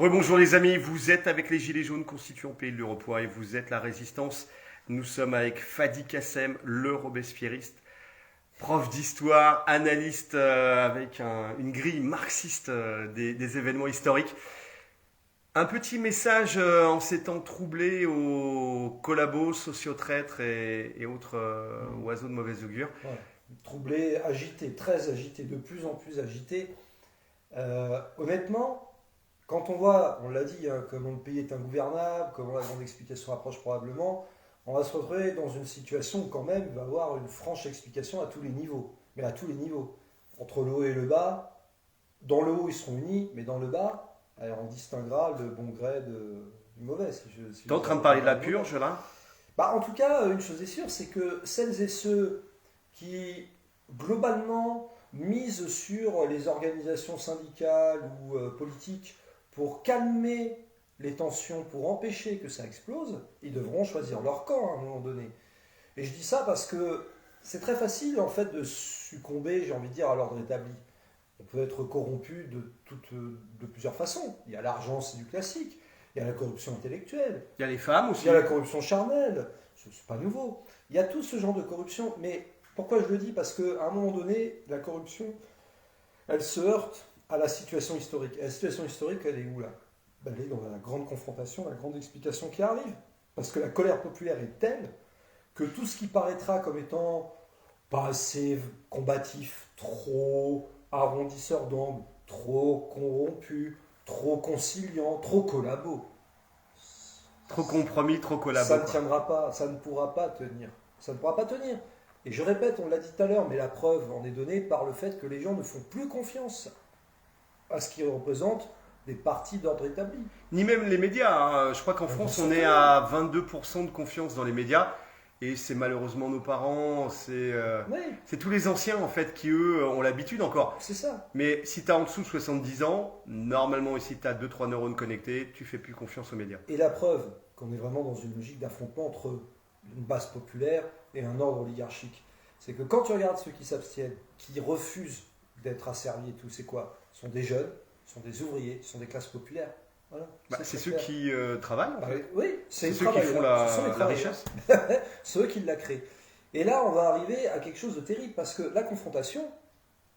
Rebonjour les amis, vous êtes avec les Gilets jaunes constituant Pays de l'Uropoix et vous êtes la résistance. Nous sommes avec Fadi Kassem, le robespierriste, prof d'histoire, analyste avec une grille marxiste des événements historiques. Un petit message en ces temps troublés aux collabos, sociotraîtres et autres oiseaux de mauvaise augure. Ouais. Troublé, agité, très agité, de plus en plus agité. Honnêtement, quand on voit, on l'a dit, hein, comment le pays est ingouvernable, comment la grande explication approche probablement, on va se retrouver dans une situation où quand même il va y avoir une franche explication à tous les niveaux. Mais à tous les niveaux. Entre le haut et le bas, dans le haut ils seront unis, mais dans le bas, alors on distinguera le bon gré du mauvais. T'es en train de parler de la purge là? En tout cas, une chose est sûre, c'est que celles et ceux qui, globalement, misent sur les organisations syndicales ou politiques pour calmer les tensions, pour empêcher que ça explose, ils devront choisir leur camp à un moment donné. Et je dis ça parce que c'est très facile en fait de succomber, j'ai envie de dire, à l'ordre établi. On peut être corrompu de plusieurs façons. Il y a l'argent, c'est du classique. Il y a la corruption intellectuelle. Il y a les femmes Il aussi. y a la corruption charnelle. C'est pas nouveau. Il y a tout ce genre de corruption. Mais pourquoi je le dis? Parce qu'à un moment donné, la corruption, elle se heurte à la situation historique. Et la situation historique, elle est où là? Elle est dans la grande confrontation, la grande explication qui arrive. Parce que la colère populaire est telle que tout ce qui paraîtra comme étant pas assez combatif, trop arrondisseur d'angle, trop corrompu, trop conciliant, trop collabo, Trop compromis, trop collabo. ça ne tiendra pas, ça ne pourra pas tenir. Ça ne pourra pas tenir. Et je répète, on l'a dit tout à l'heure, mais la preuve en est donnée par le fait que les gens ne font plus confiance à ce qui représente des partis d'ordre établi. Ni même les médias, hein. Je crois qu'en France, on est à 22% de confiance dans les médias. Et c'est malheureusement nos parents, Oui, c'est tous les anciens en fait qui eux ont l'habitude encore. c'est ça. Mais si tu as en dessous de 70 ans, normalement ici tu as 2-3 neurones connectés, tu fais plus confiance aux médias. Et la preuve qu'on est vraiment dans une logique d'affrontement entre une base populaire et un ordre oligarchique, c'est que quand tu regardes ceux qui s'abstiennent, qui refusent d'être asservis et tout, c'est quoi? Ce sont des jeunes, ce sont des ouvriers, ce sont des classes populaires. Voilà, C'est très ceux clair. qui travaillent en fait. Oui, C'est les ceux qui font travailleurs. Ce sont les la travailleurs. richesse. Ceux qui l'a créé. Et là, on va arriver à quelque chose de terrible parce que la confrontation,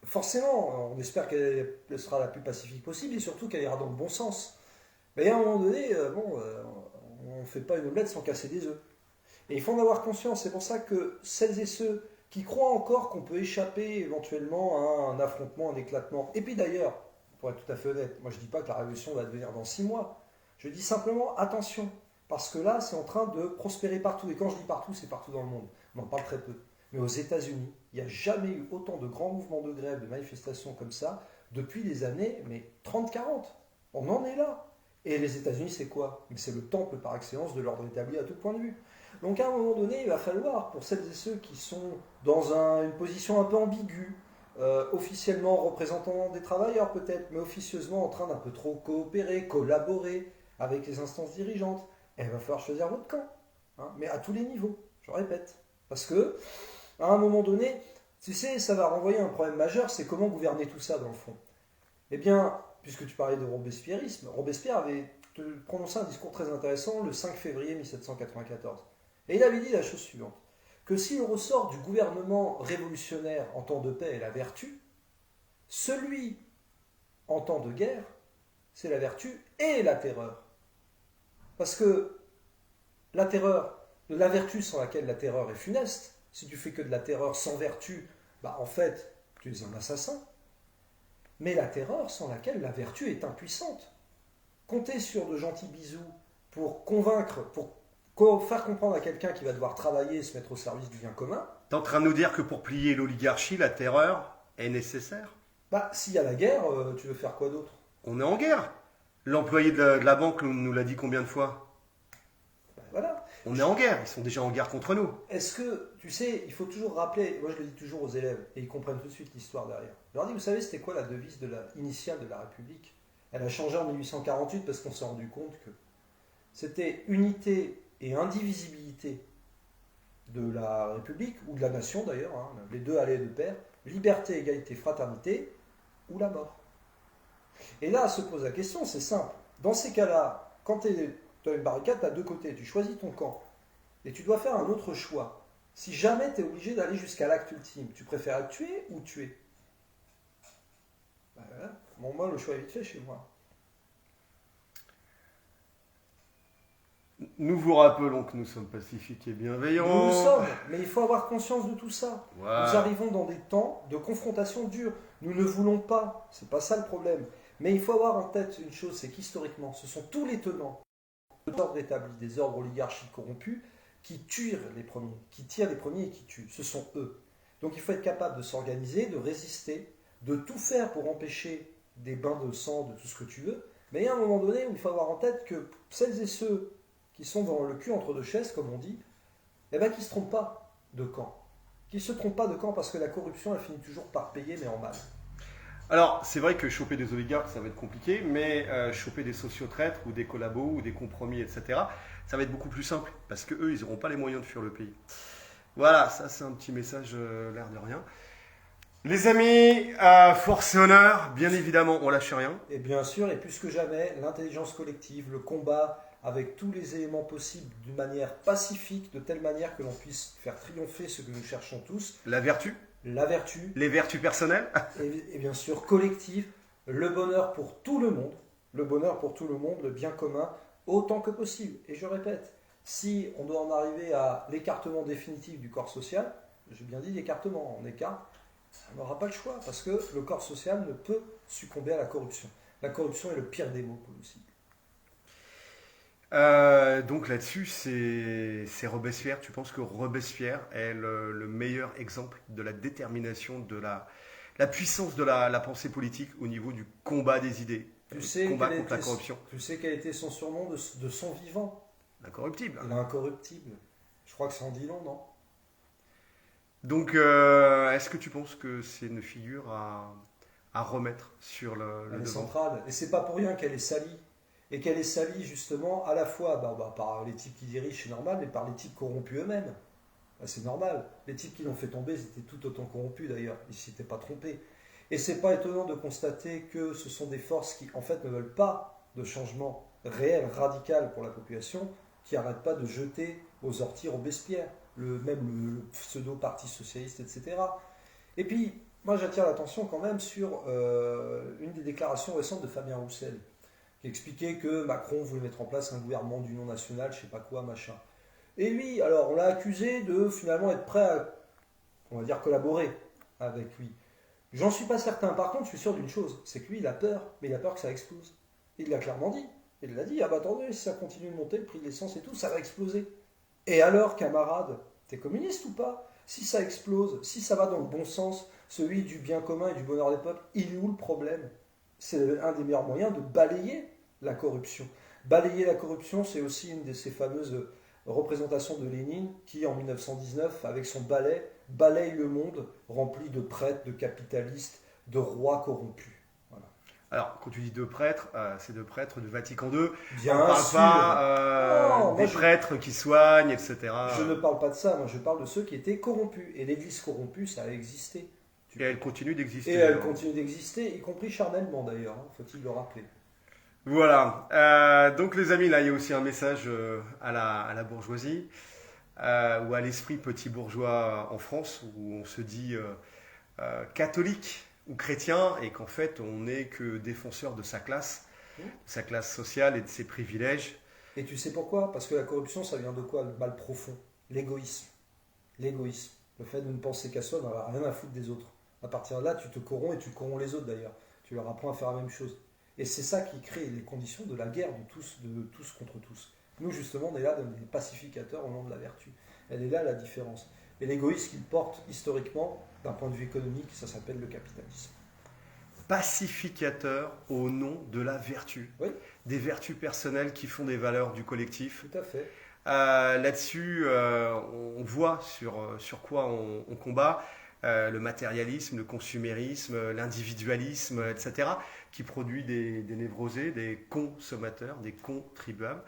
forcément, on espère qu'elle sera la plus pacifique possible et surtout qu'elle ira dans le bon sens. Mais à un moment donné, on ne fait pas une omelette sans casser des œufs. Et il faut en avoir conscience. C'est pour ça que celles et ceux qui croient encore qu'on peut échapper éventuellement à un affrontement, un éclatement. Et puis d'ailleurs, pour être tout à fait honnête, moi je ne dis pas que la révolution va devenir dans 6 mois. Je dis simplement attention. Parce que là, c'est en train de prospérer partout. Et quand je dis partout, c'est partout dans le monde. On en parle très peu. Mais aux États-Unis, il n'y a jamais eu autant de grands mouvements de grève, de manifestations comme ça, depuis les années 30-40. On en est là. Et les États-Unis, c'est quoi? C'est le temple par excellence de l'ordre établi à tout point de vue. Donc à un moment donné, il va falloir, pour celles et ceux qui sont dans une position un peu ambiguë, officiellement représentant des travailleurs peut-être, mais officieusement en train d'un peu trop coopérer, collaborer avec les instances dirigeantes, il va falloir choisir votre camp. Hein, mais à tous les niveaux, je répète. Parce que, à un moment donné, tu sais, ça va renvoyer à un problème majeur, c'est comment gouverner tout ça dans le fond. Eh bien, puisque tu parlais de robespierrisme, Robespierre avait prononcé un discours très intéressant le 5 février 1794. Et il avait dit la chose suivante, que si le ressort du gouvernement révolutionnaire en temps de paix est la vertu, celui en temps de guerre, c'est la vertu et la terreur. Parce que la terreur, la vertu sans laquelle la terreur est funeste, si tu fais que de la terreur sans vertu, en fait, tu es un assassin. Mais la terreur sans laquelle la vertu est impuissante. Compter sur de gentils bisous pour convaincre, pour faire comprendre à quelqu'un qui va devoir travailler et se mettre au service du bien commun. T'es en train de nous dire que pour plier l'oligarchie, la terreur est nécessaire? S'il y a la guerre, tu veux faire quoi d'autre? On est en guerre. L'employé de la banque nous l'a dit combien de fois? Voilà. On est en guerre, ils sont déjà en guerre contre nous. Est-ce que, tu sais, il faut toujours rappeler, moi je le dis toujours aux élèves, et ils comprennent tout de suite l'histoire derrière. Je leur dis, vous savez, c'était quoi la devise initiale de la République? Elle a changé en 1848 parce qu'on s'est rendu compte que c'était unité et indivisibilité de la République, ou de la nation d'ailleurs, hein, les deux allaient de pair, liberté, égalité, fraternité, ou la mort. Et là se pose la question, c'est simple. Dans ces cas-là, quand tu as une barricade, tu as deux côtés. Tu choisis ton camp. Et tu dois faire un autre choix. Si jamais tu es obligé d'aller jusqu'à l'acte ultime, tu préfères être tué ou tuer? Ben voilà. Bon, moi, le choix est vite fait chez moi. Nous vous rappelons que nous sommes pacifiques et Nous bienveillants. le sommes, mais il faut avoir conscience de tout ça. Nous Voilà. arrivons dans des temps de confrontation dure. Nous ne voulons pas, c'est pas ça le problème. Mais il faut avoir en tête une chose, c'est qu'historiquement, ce sont tous les tenants de l'ordre établi, des ordres oligarchiques corrompus, qui tirent les premiers et qui tuent. Ce sont eux. Donc il faut être capable de s'organiser, de résister, de tout faire pour empêcher des bains de sang, de tout ce que tu veux. Mais il y a un moment donné où il faut avoir en tête que celles et ceux qui sont dans le cul entre deux chaises, comme on dit, eh ben, qui ne se trompent pas de camp. Qui ne se trompent pas de camp parce que la corruption, elle finit toujours par payer, mais en mal. Alors, c'est vrai que choper des oligarques, ça va être compliqué, mais choper des sociotraîtres ou des collabos ou des compromis, etc., ça va être beaucoup plus simple, parce qu'eux, ils n'auront pas les moyens de fuir le pays. Voilà, ça c'est un petit message, l'air de rien. Les amis, force et honneur, bien évidemment, on lâche rien. Et bien sûr, et plus que jamais, l'intelligence collective, le combat avec tous les éléments possibles d'une manière pacifique, de telle manière que l'on puisse faire triompher ce que nous cherchons tous, La vertu, la vertu, les vertus personnelles. et bien sûr collective, le bonheur pour tout le monde, le bien commun, autant que possible. Et je répète, si on doit en arriver à l'écartement définitif du corps social, j'ai bien dit l'écartement, on écarte, on n'aura pas le choix, parce que le corps social ne peut succomber à la corruption. La corruption est le pire des maux possibles. Donc là-dessus, c'est Robespierre. Tu penses que Robespierre est le meilleur exemple de la détermination, de la puissance de la pensée politique au niveau du combat des idées, Tu sais combat quel a contre la été, corruption? tu sais quel a été son surnom de son vivant? L'incorruptible. Il est incorruptible. Je crois que ça en dit long, non? Donc, est-ce que tu penses que c'est une figure à remettre sur le Elle est devant? centrale. Et c'est pas pour rien qu'elle est salie. Et qu'elle est salie justement à la fois par les types qui dirigent, c'est normal, mais par les types corrompus eux-mêmes. C'est normal. Les types qui l'ont fait tomber, ils étaient tout autant corrompus d'ailleurs. Ils ne s'étaient pas trompés. Et c'est pas étonnant de constater que ce sont des forces qui en fait ne veulent pas de changement réel, radical pour la population, qui n'arrêtent pas de jeter aux orties Robespierre, même le pseudo-parti socialiste, etc. Et puis, moi j'attire l'attention quand même sur une des déclarations récentes de Fabien Roussel, qui expliquait que Macron voulait mettre en place un gouvernement d'union nationale, je sais pas quoi, machin. Et lui, alors on l'a accusé de finalement être prêt à, on va dire, collaborer avec lui. J'en suis pas certain. Par contre, je suis sûr d'une chose, c'est que lui, il a peur, mais il a peur que ça explose. Il l'a clairement dit. Il l'a dit, ah bah attendez, si ça continue de monter, le prix de l'essence et tout, ça va exploser. Et alors, camarade, t'es communiste ou pas? Si ça explose, si ça va dans le bon sens, celui du bien commun et du bonheur des peuples, il est où le problème? C'est un des meilleurs moyens de balayer la corruption. Balayer la corruption, c'est aussi une de ces fameuses représentations de Lénine qui, en 1919, avec son balai, balaye le monde rempli de prêtres, de capitalistes, de rois corrompus. Voilà. Alors, quand tu dis deux prêtres, c'est deux prêtres du Vatican II. Bien On ne parle sûr. pas Non, des moi, prêtres qui soignent, etc. je ne parle pas de ça, moi je parle de ceux qui étaient corrompus. Et l'Église corrompue, ça a existé. Et elle continue d'exister. Et elle continue d'exister, y compris charnellement d'ailleurs, hein, faut-il le rappeler. Voilà. Donc les amis, là, il y a aussi un message à la bourgeoisie, ou à l'esprit petit bourgeois en France, où on se dit catholique ou chrétien, et qu'en fait, on n'est que défenseur de sa classe sociale et de ses privilèges. Et tu sais pourquoi? Parce que la corruption, ça vient de quoi? Le mal profond. L'égoïsme. L'égoïsme. Le fait de ne penser qu'à soi, d'avoir rien à foutre des autres. À partir de là, tu te corromps et tu corromps les autres d'ailleurs. Tu leur apprends à faire la même chose. Et c'est ça qui crée les conditions de la guerre de tous contre tous. Nous, justement, on est là des pacificateurs au nom de la vertu. Elle est là la différence. Et l'égoïsme qu'il porte historiquement, d'un point de vue économique, ça s'appelle le capitalisme. Pacificateur au nom de la vertu. Oui. Des vertus personnelles qui font des valeurs du collectif. Tout à fait. Là-dessus, on voit sur quoi on combat. Le matérialisme, le consumérisme, l'individualisme, etc., qui produit des névrosés, des consommateurs, des contribuables.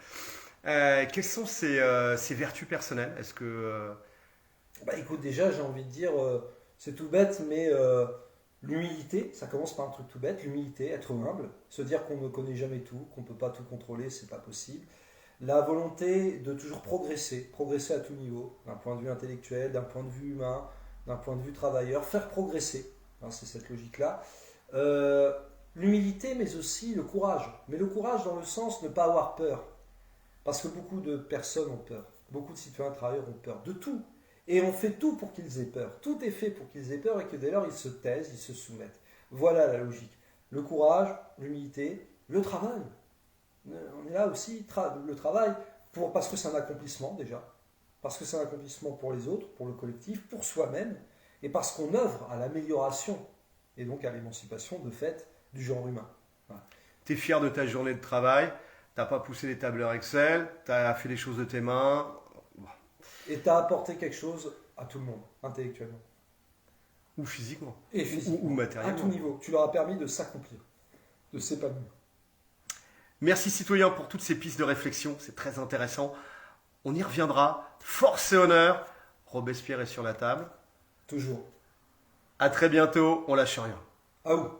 Quelles sont ces vertus personnelles? Est-ce que Bah écoute, déjà, j'ai envie de dire, c'est tout bête, mais L'humilité, ça commence par un truc tout bête, l'humilité, être humble, se dire qu'on ne connaît jamais tout, qu'on ne peut pas tout contrôler, c'est pas possible. La volonté de toujours progresser à tout niveau, d'un point de vue intellectuel, d'un point de vue humain, d'un point de vue travailleur, faire progresser, hein, c'est cette logique-là. L'humilité, mais aussi le courage. Mais le courage dans le sens de ne pas avoir peur. Parce que beaucoup de personnes ont peur. Beaucoup de citoyens travailleurs ont peur de tout. Et on fait tout pour qu'ils aient peur. Tout est fait pour qu'ils aient peur et que dès lors ils se taisent, ils se soumettent. Voilà la logique. Le courage, l'humilité, le travail. On est là aussi, le travail, parce que c'est un accomplissement déjà. Parce que c'est un accomplissement pour les autres, pour le collectif, pour soi-même. Et parce qu'on œuvre à l'amélioration et donc à l'émancipation de fait du genre humain. Voilà. Tu es fier de ta journée de travail, tu n'as pas poussé les tableurs Excel, tu as fait les choses de tes mains. Et tu as apporté quelque chose à tout le monde, intellectuellement. Ou physiquement. Et physiquement. Ou matériellement. À tout niveau. Tu leur as permis de s'accomplir, de s'épanouir. Merci citoyens pour toutes ces pistes de réflexion, c'est très intéressant. On y reviendra. Force et honneur. Robespierre est sur la table. Toujours. À très bientôt, on lâche rien. Ah où